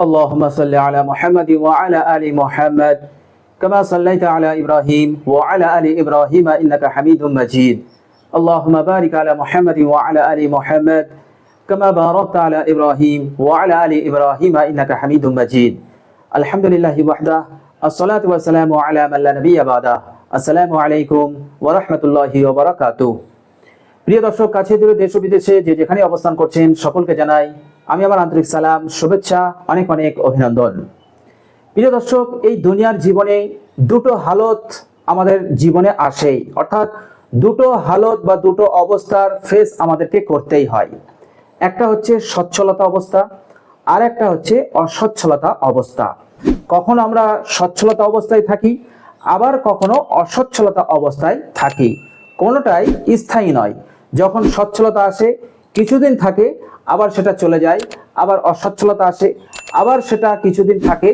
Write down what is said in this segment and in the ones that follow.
اللهم صل على محمد وعلى آل محمد كما صليت على إبراهيم وعلى آل إبراهيم إنك حميد مجيد اللهم بارك على محمد وعلى آل محمد كما باركت على إبراهيم وعلى آل إبراهيم إنك حميد مجيد الحمد لله وحده الصلاة والسلام على من لا نبي بعده আসসালামু আলাইকুম ওয়া রাহমাতুল্লাহি ওয়া বারাকাতুহু। প্রিয় দর্শক, কাছে দূরে দেশ ও বিদেশে যে যেখানে অবস্থান করছেন সকলকে জানাই আমি আমার আন্তরিক সালাম, শুভেচ্ছা, অনেক অনেক অভিনন্দন। প্রিয় দর্শক, এই দুনিয়ার জীবনে দুটো হালত আমাদের জীবনে আসেই, অর্থাৎ দুটো হালত বা দুটো অবস্থার ফেস আমাদেরকে করতেই হয়। একটা হচ্ছে সচ্ছলতা অবস্থা, আর একটা হচ্ছে অসচ্ছলতা অবস্থা। কখনো আমরা সচ্ছলতা অবস্থায় থাকি, আবার কখনো অসচ্ছলতা অবস্থায় থাকি। কোনোটাই স্থায়ী নয়। যখন সচ্ছলতা আসে কিছুদিন থাকে, আবার সেটা চলে যায়। আবার অসচ্ছলতা আসে, আবার সেটা কিছুদিন থাকে,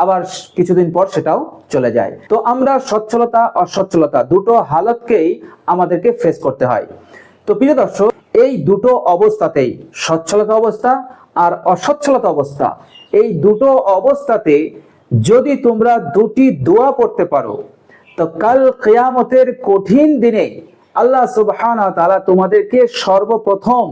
আবার কিছুদিন পর সেটাও চলে যায়। তো আমরা সচ্ছলতা অসচ্ছলতা দুটো হালতকেই আমাদেরকে ফেস করতে হয়। তো প্রিয় দর্শক, এই দুটো অবস্থাতেই, সচ্ছলতা অবস্থা আর অসচ্ছলতা অবস্থা, এই দুটো অবস্থাতে যদি তোমরা দুটি দোয়া পড়তে পারো, তো কাল কিয়ামতের কঠিন দিনে আল্লাহ সুবহানাহু ওয়া তাআলা তোমাদেরকে সর্বপ্রথম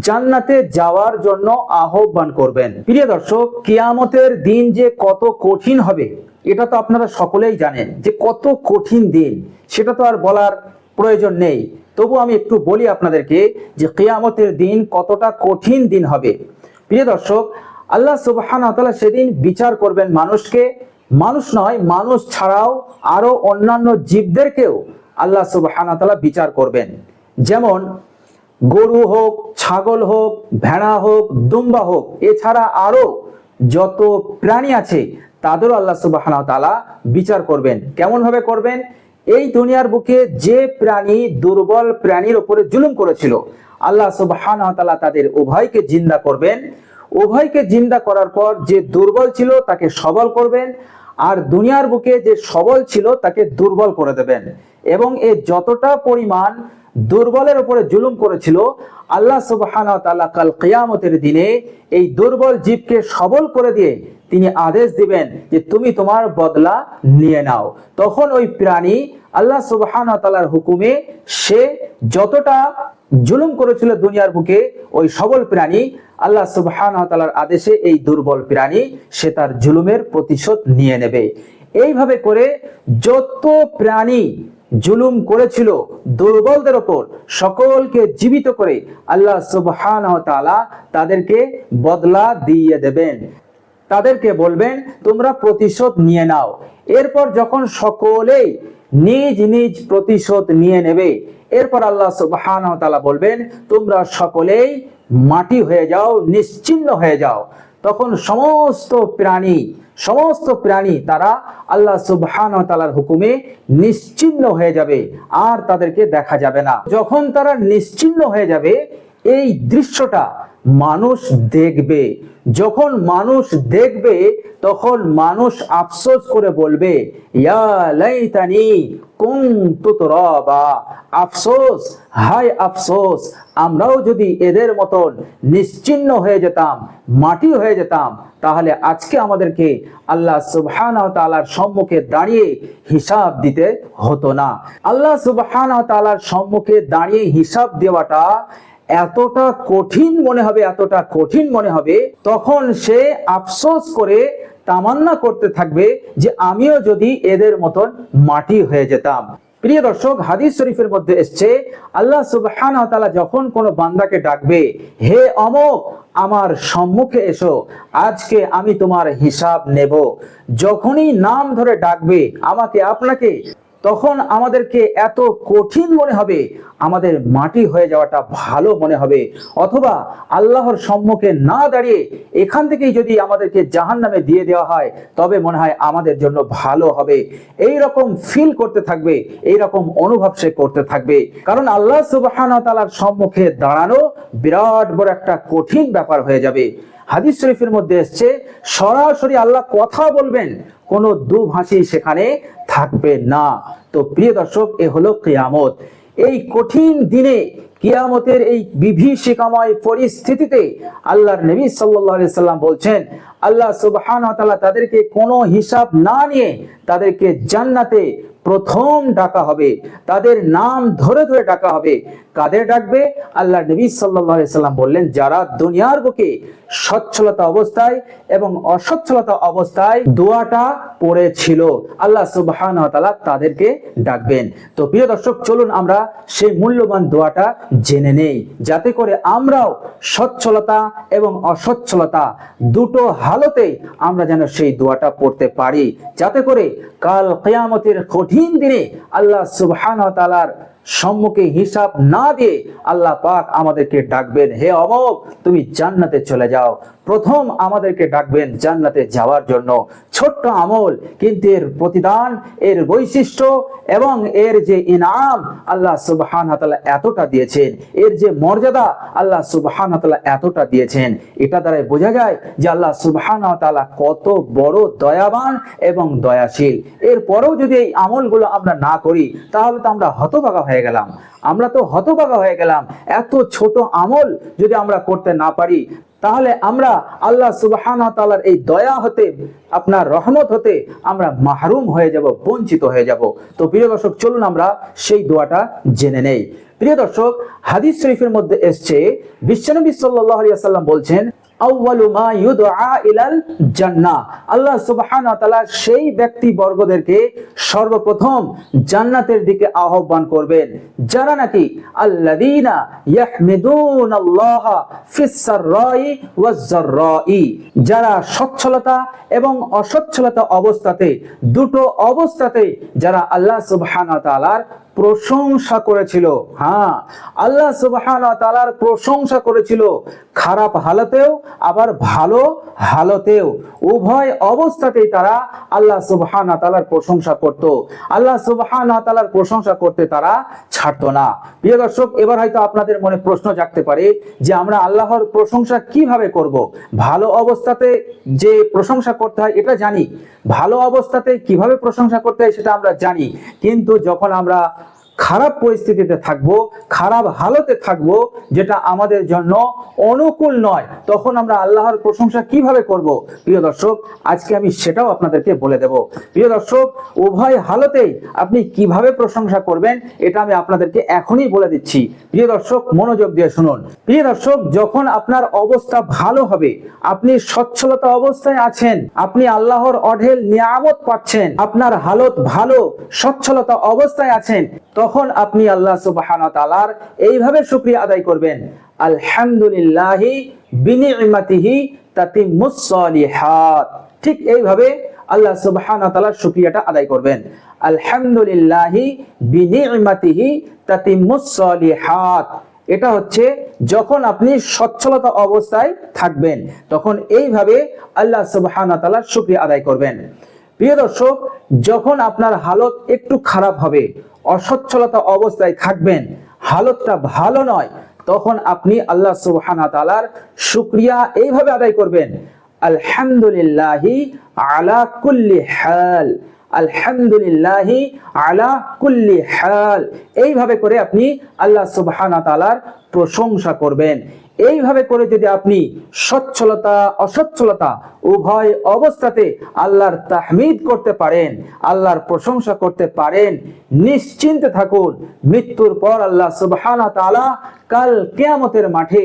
জান্নাতে যাওয়ার জন্য আহ্বান করবেন। প্রিয় দর্শক, কিয়ামতের দিন যে কত কঠিন হবে এটা তো আপনারা সকলেই জানেন, যে কত কঠিন দিন সেটা তো আর বলার প্রয়োজন নেই। তবু আমি একটু বলি আপনাদেরকে যে কিয়ামতের দিন কতটা কঠিন দিন হবে। প্রিয় দর্শক, আল্লাহ সুবহানাহু ওয়া তাআলা সেদিন বিচার করবেন মানুষকে, মানুষ নয়, মানুষ ছাড়াও আরো অন্যান্য জীবদেরকেও আল্লাহ সুবহানাহু ওয়া তাআলা বিচার করবেন। যেমন গরু হোক, ছাগল হোক, ভেড়া হোক, দুম্বা হোক, এছাড়া আরো যত প্রাণী আছে তাদেরও আল্লাহ সুবহানাহু ওয়া তাআলা বিচার করবেন। কেমন ভাবে করবেন? এই দুনিয়ার বুকে যে প্রাণী দুর্বল প্রাণীর উপরে জুলুম করেছিল, আল্লাহ সুবহানাহু ওয়া তাআলা তাদের উভয়কে জিন্দা করবেন। উভয়কে জিন্দা করার পর যে দুর্বল ছিল তাকে সবল করবেন, আর দুনিয়ার বুকে যে সবল ছিল তাকে দুর্বল করে দেবেন। এবং এ যতটা পরিমাণ দুর্বলের উপরে জুলুম করেছিল, আল্লাহ সুবহানাহু ওয়া তাআলা কাল কিয়ামতের দিনে এই দুর্বল জীবকে সবল করে দিয়ে তিনি আদেশ দিবেন যে তুমি তোমার বদলা নিয়ে নাও। তখন ওই প্রাণী আল্লাহ সুবহানাহু ওয়া তাআলার হুকুমে সে যতটা জুলুম করেছিল দুনিয়ার বুকে, ওই সবল প্রাণী আল্লাহ সুবহানাহু ওয়া তাআলার আদেশে এই দুর্বল প্রাণী সে তার জুলুমের প্রতিশোধ নিয়ে নেবে। এইভাবে করে যত প্রাণী জুলুম করেছিল দুর্বলদের ওপর, সকলকে জীবিত করে আল্লাহ সুবহানাহু ওয়া তাআলা তাদেরকে বদলা দিয়ে দেবেন। তাদেরকে বলবেন তোমরা প্রতিশোধ নিয়ে নাও। এরপর যখন সকলেই নিজ নিজ প্রতিশোধ নিয়ে নেবে, এরপর আল্লাহ সুবহানাহু ওয়া তাআলা বলবেন তোমরা সকলেই মাটি হয়ে যাও, নিশ্চিহ্ন হয়ে যাও। তখন সমস্ত প্রাণী তারা আল্লাহ সুবহানাহু ওয়া তাআলার হুকুমে নিশ্চিহ্ন হয়ে যাবে, আর তাদেরকে দেখা যাবে না। যখন তারা নিশ্চিহ্ন হয়ে যাবে, এই দৃশ্যটা মানুষ দেখবে। যখন মানুষ দেখবে তখন মানুষ আফসোস করে বলবে ইয়া লাইতানি কুনতু তুরাবা, আফসোস, হায় আফসোস, আমরাও যদি এদের মতন নিশ্চিহ্ন হয়ে যেতাম, মাটি হয়ে যেতাম, তাহলে আজকে আমাদেরকে আল্লাহ সুবহানাহু ওয়া তাআলার সম্মুখে দাঁড়িয়ে হিসাব দিতে হতো না। আল্লাহ সুবহানাহু ওয়া তাআলার সম্মুখে দাঁড়িয়ে হিসাব দেওয়াটা এতটা কঠিন মনে হবে, এতটা কঠিন মনে হবে, তখন সে আফসোস করে তামান্না করতে থাকবে যে আমিও যদি এদের মতন মাটি হয়ে যেতাম। প্রিয় দর্শক, হাদিস শরীফের মধ্যে এসেছে আল্লাহ সুবহানাহু ওয়া তাআলা যখন কোনো বান্দাকে ডাকবে, হে অমুক আমার সম্মুখে এসো, আজকে আমি তোমার হিসাব নেব। যখনই নাম ধরে ডাকবে আমাকে আপনাকে, তখন আমাদেরকে এত কঠিন মনে হবে, আমাদের মাটি হয়ে যাওয়াটা ভালো মনে হবে। অথবা আল্লাহর সম্মুখে না দাঁড়িয়ে এখান থেকেই যদি আমাদেরকে জাহান্নামে দিয়ে দেওয়া হয়, তবে মনে হয় আমাদের জন্য ভালো হবে। এই রকম ফিল করতে থাকবে, এই রকম অনুভব সে করতে থাকবে। কারণ আল্লাহ সুবহানাহু ওয়া তাআলার সম্মুখে দাঁড়ানো বিরাট বড় একটা কঠিন ব্যাপার হয়ে যাবে। হাদিস শরীফের মধ্যে এসেছে সরাসরি আল্লাহ কথা বলবেন, কোনো দুভাষী সেখানে থাকবে না। তো প্রিয় দর্শক, এ হলো কিয়ামত। এই কঠিন দিনে কিয়ামতের এই বিভীষিকাময় পরিস্থিতিতে আল্লাহর নবী সাল্লাল্লাহু আলাইহি সাল্লাম বলছেন, আল্লাহ সুবহানাহু ওয়া তাআলা তাদেরকে কোনো হিসাব না নিয়ে তাদেরকে জান্নাতে প্রথম ডাকা হবে, তাদের নাম ধরে ধরে ডাকা হবে। কাদের ডাকবে? আল্লাহ নবী সাল্লাল্লাহু আলাইহি সাল্লাম বললেন, যারা দুনিয়ার বুকে সচ্ছলতা অবস্থায় এবং অসচ্ছলতা অবস্থায় দোয়াটা পড়েছিল, আল্লাহ সুবহানাহু ওয়া তাআলা তাদেরকে ডাকবেন। তো প্রিয় দর্শক, চলুন আমরা সেই মূল্যবান দোয়াটা জেনে নেই, যাতে করে আমরাও সচ্ছলতা এবং অসচ্ছলতা দুটো হালতে আমরা যেন সেই দোয়াটা পড়তে পারি, যাতে করে কাল কিয়ামতের কঠিন দিনে আল্লাহ সুবহানাহু ওয়া তাআলার সম্মুখে হিসাব না দিয়ে আল্লাহ পাক আমাদেরকে ডাকবেন, হে অমুক তুমি জান্নাতে চলে যাও। প্রথম আমাদেরকে ডাকবেন জান্নাতে যাওয়ার জন্য। ছোট্ট আমল, কিন্তু এর প্রতিদান, এর বৈশিষ্ট্য এবং এর যে ইনাম আল্লাহ সুবহানাহু ওয়া তাআলা এতটা দিয়েছেন, এর যে মর্যাদা আল্লাহ সুবহানাহু ওয়া তাআলা এতটা দিয়েছেন, এটা দ্বারাই বোঝা যায় যে আল্লাহ সুবহানাহু ওয়া তাআলা কত বড় দয়াবান এবং দয়াশীল। এরপরেও যদি এই আমলগুলো আমরা না করি, তাহলে তো আমরা হতভাগা হয়ে গেলাম। আমরা তো হতভাগা হয়ে গেলাম। এত ছোট আমল যদি আমরা করতে না পারি, তাহলে আমরা আল্লাহ সুবহানাহু ওয়া তাআলার এই দয়া হতে, আপনার রহমত হতে আমরা মাহরুম হয়ে যাব, বঞ্চিত হয়ে যাব। তো প্রিয় দর্শক, চলুন আমরা সেই দোয়াটা জেনে নেই। প্রিয় দর্শক, হাদিস শরীফের মধ্যে এসেছে, বিশ্বনবী সাল্লাল্লাহু আলাইহি ওয়াসাল্লাম বলছেন, আউয়ালু মা ইউদআ ইলাল জান্নাহ, আল্লাহ সুবহানাহু ওয়া তাআলা সেই ব্যক্তি বর্গদেরকে সর্বপ্রথম জান্নাতের দিকে আহ্বান করবেন যারা নাকি আল্লাযীনা ইয়াহমিদুনাল্লাহা ফিস সাররাই ওয়াজ যাররাই, যারা সচ্ছলতা এবং অসচ্ছলতা অবস্থাতে, দুটো অবস্থাতে যারা আল্লাহ সুবহানাহু ওয়া তাআলার প্রশংসা করেছিল। হ্যাঁ, আল্লাহ সুবহানাহু ওয়া তাআলার প্রশংসা করেছিল, খারাপ হালতেও আবার ভালো হালতেও, উভয় অবস্থাতেই তারা আল্লাহ সুবহানাহু ওয়া তাআলার প্রশংসা করত। আল্লাহ সুবহানাহু ওয়া তাআলার প্রশংসা করতে তারা ছাড়তো না। প্রিয় দর্শক, এবার হয়তো আপনাদের মনে প্রশ্ন জাগতে পারে যে আমরা আল্লাহর প্রশংসা কিভাবে করব? ভালো অবস্থাতে যে প্রশংসা করতে হয় এটা জানি, ভালো অবস্থাতে কিভাবে প্রশংসা করতে হয় সেটা আমরা জানি, কিন্তু যখন আমরা খারাপ পরিস্থিতিতে থাকবো, খারাপ হালতে থাকবো, যেটা আমাদের জন্য অনুকূল নয়, তখন আমরা আল্লাহর প্রশংসা কিভাবে করব? প্রিয় দর্শক, আজকে আমি সেটাও আপনাদেরকে বলে দেব। প্রিয় দর্শক, উভয় হালতেই আপনি কিভাবে প্রশংসা করবেন এটা আমি আপনাদেরকে এখনই বলে দিচ্ছি। প্রিয় দর্শক, মনোযোগ দিয়ে শুনুন। প্রিয় দর্শক, যখন আপনার অবস্থা ভালো হবে, আপনি সচ্ছলতা অবস্থায় আছেন, আপনি আল্লাহর অঢেল নিয়ামত পাচ্ছেন, আপনার হালত ভালো, সচ্ছলতা অবস্থায় আছেন, তখন আপনি আল্লাহ সুবহানাহু ওয়া তাআলার এইভাবে শুকরিয়া আদায় করবেন, আলহামদুলিল্লাহি বিনি'মাতিহি তাতিম্মুস সালিহাত। ঠিক এইভাবে আল্লাহ সুবহানাহু ওয়া তাআলার শুকরিয়াটা আদায় করবেন, আলহামদুলিল্লাহি বিনি'মাতিহি তাতিম্মুস সালিহাত। এটা হচ্ছে যখন আপনি সচ্ছলতা অবস্থায় থাকবেন, তখন এইভাবে আল্লাহ সুবহানাহু ওয়া তাআলার শুকরিয়া আদায় করবেন। প্রিয় দর্শক, যখন আপনার হালত একটু খারাপ হবে, অসচ্ছলতা অবস্থায় থাকবেন, হালতটা ভালো নয়, তখন আপনি আল্লাহ সুবহানাহু ওয়া তাআলার শুকরিয়া এইভাবে আদায় করবেন, আলহামদুলিল্লাহি আলা কুল্লি হাল, আলহামদুলিল্লাহি আলা কুল্লি হাল। এইভাবে করে আপনি আল্লাহ সুবহানাহু ওয়া তাআলার প্রশংসা করবেন। এইভাবে করে যদি আপনি সচ্ছলতা অসচ্ছলতা উভয় অবস্থাতে আল্লাহর তাহমিদ করতে পারেন, আল্লাহর প্রশংসা করতে পারেন, নিশ্চিন্তে থাকুন, মৃত্যুর পর আল্লাহ সুবহানাহু ওয়া তাআলা কাল কিয়ামতের মাঠে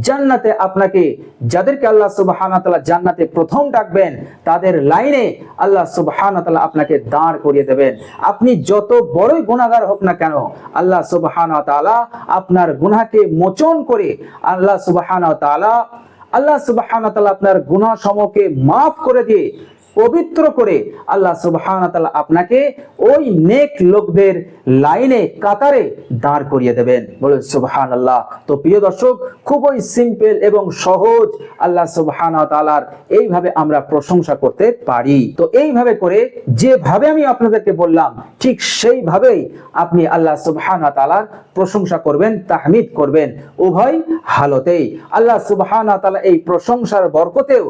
জান্নাতে আপনাকে, যাদেরকে আল্লাহ সুবহানাহু ওয়া তাআলা জান্নাতে প্রথম ডাকবেন, তাদের লাইনে আল্লাহ সুবহানাহু ওয়া তাআলা আপনাকে দাঁড় করিয়ে দেবেন। আপনি যত বড়ই গুনাহগার হোক না কেন, আল্লাহ সুবহানাহু ওয়া তাআলা আপনার গুনাহকে মোচন করে আল্লাহ সুবহানাহু ওয়া তাআলা আপনার গুনাহ সমূহকে মাফ করে দিয়ে, পবিত্র করে আল্লাহ সুবহানাহু ওয়া তাআলা আপনাকে ওই নেক লোকদের লাইনে, কাতারে দাঁড় করিয়ে দেবেন। বলুন সুবহানাল্লাহ। তো প্রিয় দর্শক, খুবই সিম্পল এবং সহজ আল্লাহ সুবহানাহু ওয়া তাআলার এইভাবে আমরা প্রশংসা করতে পারি। তো এইভাবে করে যেভাবে আমি আপনাদেরকে বললাম, ঠিক সেইভাবেই আপনি আল্লাহ সুবহানাহু ওয়া তাআলার প্রশংসা করবেন, তাহমিদ করবেন, উভয় হালতেই। আল্লাহ সুবহানাহু ওয়া তাআলা এই প্রশংসার বরকতেও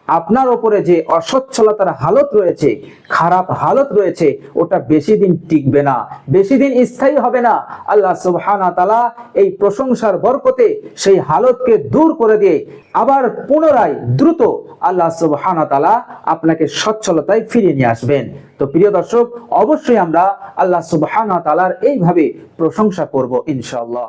আপনার ওপরে যে অসচ্ছলতার হালত রয়েছে, খারাপ হালত রয়েছে, ওটা বেশি দিন টিকবে না, বেশি দিন স্থায়ী হবে না। আল্লাহ সুবহানাহু ওয়া তাআলা এই প্রশংসার বরকতে সেই হালতকে দূর করে দিয়ে আবার পুনরায় দ্রুত আল্লাহ সুবহানাহু ওয়া তাআলা আপনাকে সচ্ছলতায় ফিরিয়ে নিয়ে আসবেন। তো প্রিয় দর্শক, অবশ্যই আমরা আল্লাহ সুবহানাহু ওয়া তাআলার এইভাবে প্রশংসা করব ইনশাআল্লাহ।